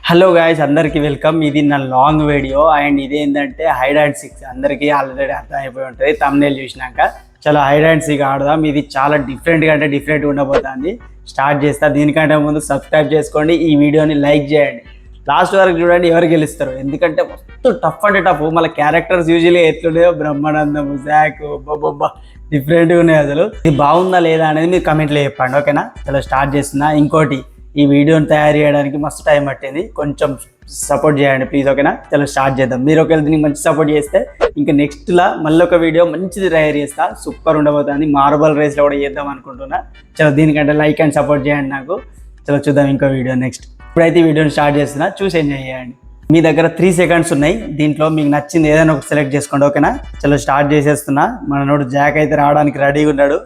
Hello guys, అందరికీ welcome. ఇది నా లాంగ్ వీడియో అండ్ ఇదేంటంటే హైడ్ అండ్ సిక్స్. అందరికీ ఆల్రెడీ అర్థమైపోయి ఉంటుంది తమ్నేల్ చూసినాక. చాలా హైడ్ అండ్ సిక్ ఆడదాం. ఇది చాలా డిఫరెంట్గా ఉండబోతుంది. స్టార్ట్ చేస్తా. దీనికంటే ముందు సబ్స్క్రైబ్ చేసుకోండి, ఈ వీడియోని లైక్ చేయండి, లాస్ట్ వరకు చూడండి ఎవరు గెలుస్తారు. ఎందుకంటే మస్తు టఫ్ అంటే టఫ్. మళ్ళీ క్యారెక్టర్స్ యూజువల్గా ఎట్లున్నాయో బ్రహ్మానందం, జాక్, బొబ్బా డిఫరెంట్గా ఉన్నాయి. అసలు ఇది బాగుందా లేదా అనేది మీరు కమెంట్లో చెప్పండి, ఓకేనా? చాలా స్టార్ట్ చేస్తున్నా. ఇంకోటి, ఈ వీడియోని తయారు చేయడానికి మస్తు టైం పట్టింది, కొంచెం సపోర్ట్ చేయండి ప్లీజ్, ఓకేనా? చాలా స్టార్ట్ చేద్దాం. మీరు ఒకవేళ దీనికి మంచి సపోర్ట్ చేస్తే ఇంకా నెక్స్ట్లా మళ్ళీ ఒక వీడియో మంచిది తయారు చేస్తా, సూపర్ ఉండబోతుంది. మార్బల్ రేస్లో కూడా చేద్దాం అనుకుంటున్నా. చలో దీనికంటే లైక్ అండ్ సపోర్ట్ చేయండి నాకు. చలో చూద్దాం ఇంకో వీడియో నెక్స్ట్. ఇప్పుడైతే ఈ వీడియోని స్టార్ట్ చేస్తున్నా, చూసి ఎంజాయ్ చేయండి. మీ దగ్గర 3 seconds ఉన్నాయి. దీంట్లో మీకు నచ్చింది ఏదైనా ఒక సెలెక్ట్ చేసుకోండి, ఓకేనా? చలో స్టార్ట్ చేసేస్తున్నా. మన నోడు జాక్ అయితే రావడానికి రెడీగా ఉన్నాడు.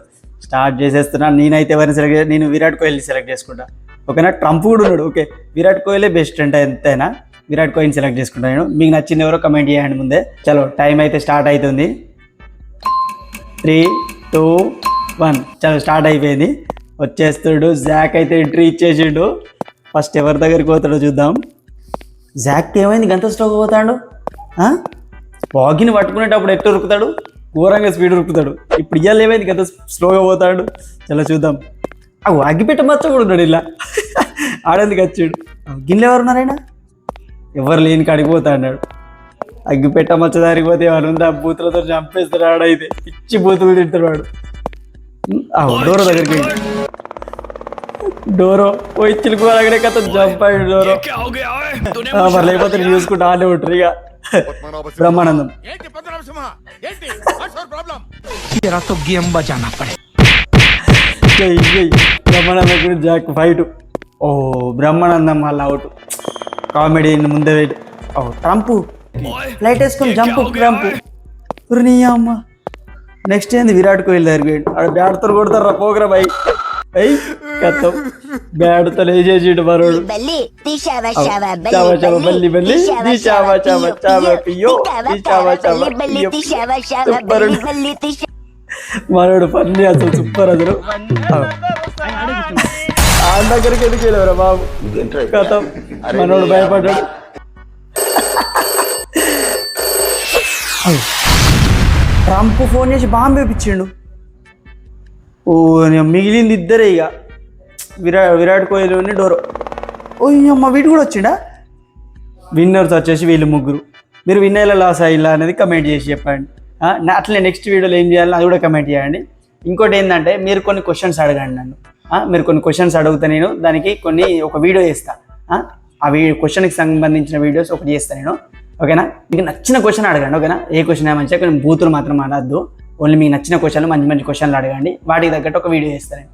స్టార్ట్ చేసేస్తున్నా. నేనైతే ఎవరిని సెలెక్ట్ చేయాలి? నేను విరాట్ కోహ్లీ సెలెక్ట్ చేసుకుంటా, ఓకేనా? ట్రంప్ కూడా ఉన్నాడు, ఓకే. విరాట్ కోహ్లీ బెస్ట్ అంటే ఎంతైనా విరాట్ కోహ్లీని సెలెక్ట్ చేసుకుంటాను. మీకు నచ్చింది ఎవరో కమెంట్ చేయండి ముందే. చలో టైం అయితే స్టార్ట్ అవుతుంది. 3, 2, 1 చలో స్టార్ట్ అయిపోయింది. వచ్చేస్తుడు జాక్ అయితే ఎంట్రీ ఇచ్చేసిండు. ఫస్ట్ ఎవరి దగ్గరికి పోతాడో చూద్దాం. జాక్కి ఏమైంది, గంత స్లోగా పోతాడు? వాకిని పట్టుకునేటప్పుడు ఎట్టు ఉరుకుతాడు, ఘోరంగా స్పీడ్ ఉరుకుతాడు. ఇప్పుడు ఇవాళ ఏమైంది, గంత స్లోగా పోతాడు? చలో చూద్దాం. అగ్గిపెట్ట మచ్చ కూడా ఉన్నాడు ఇలా ఆడేందుకు వచ్చాడు. గిన్నెలు ఎవరున్నారైనా? ఎవరు లేని కడిగిపోతా అన్నాడు. అగ్గిపెట్ట మచ్చ దారిపోతే ఎవరు ఉందా, బూతులతో చంపేస్తాడు. ఆడైతే పిచ్చి బూతులు తింటాడు వాడు. డోరో దగ్గరికి డోరో పోయి చిలుకోవాలనే కథ జంప్ అయ్యాడు డోరో. మరి లేకపోతే చూసుకుంటా ఆడే ఉంటారు ఇక. బ్రహ్మానందం బ్రహ్మానందం గురించి జాక్ ఫైట్. ఓ బ్రహ్మానందం మళ్ళీ అవుట్. కామెడీ ముందే వెయిట్. ఓ ట్రంప్ ఫ్లైట్ వేసుకొని జంప్ ట్రంప్. నీ అమ్మ. నెక్స్ట్ ఏంది, విరాట్ కోహ్లీ దగ్గరికి ఆడ బ్యాట్తో కొడతారు ప్రోగ్రామ్ అయ్యి కథం. బ్యాట్తో వేసేసిండు మరోడు. మనోడు పని అసలు సూపర్. అసలు ఆ దగ్గరికి ఎందుకు వెళ్ళారా బాబు? కథం మనోడు భయపడ్డాడు. ట్రంప్ ఫోన్ చేసి బాంబు వేపించిండు. ఓ మిగిలింది ఇద్దరే ఇక, విరాట్ కోహ్లీ డోరో. ఓ అమ్మ, వీడు కూడా వచ్చిండా? విన్నర్స్ వచ్చేసి వీళ్ళు ముగ్గురు. మీరు విన్ అయ్యేలా లాస్ అయ్యిలా అనేది కమెంట్ చేసి చెప్పండి. అట్లనే నెక్స్ట్ వీడియోలో ఏం చేయాలో అది కూడా కమెంట్ చేయండి. ఇంకోటి ఏంటంటే, మీరు కొన్ని క్వశ్చన్స్ అడగండి నన్ను. మీరు కొన్ని క్వశ్చన్స్ అడుగుతా, నేను దానికి ఒక వీడియో చేస్తాను. ఆ క్వశ్చన్కి సంబంధించిన వీడియోస్ ఒకటి చేస్తాను నేను, ఓకేనా? మీకు నచ్చిన క్వశ్చన్ అడగండి, ఓకేనా? ఏ క్వశ్చన్ మంచిగా, కొన్ని బూతులు మాత్రం అడద్దు. ఓన్లీ మీకు నచ్చిన క్వశ్చన్లు, మంచి క్వశ్చన్లు అడగండి. వాటికి తగ్గట్టు ఒక వీడియో చేస్తాను.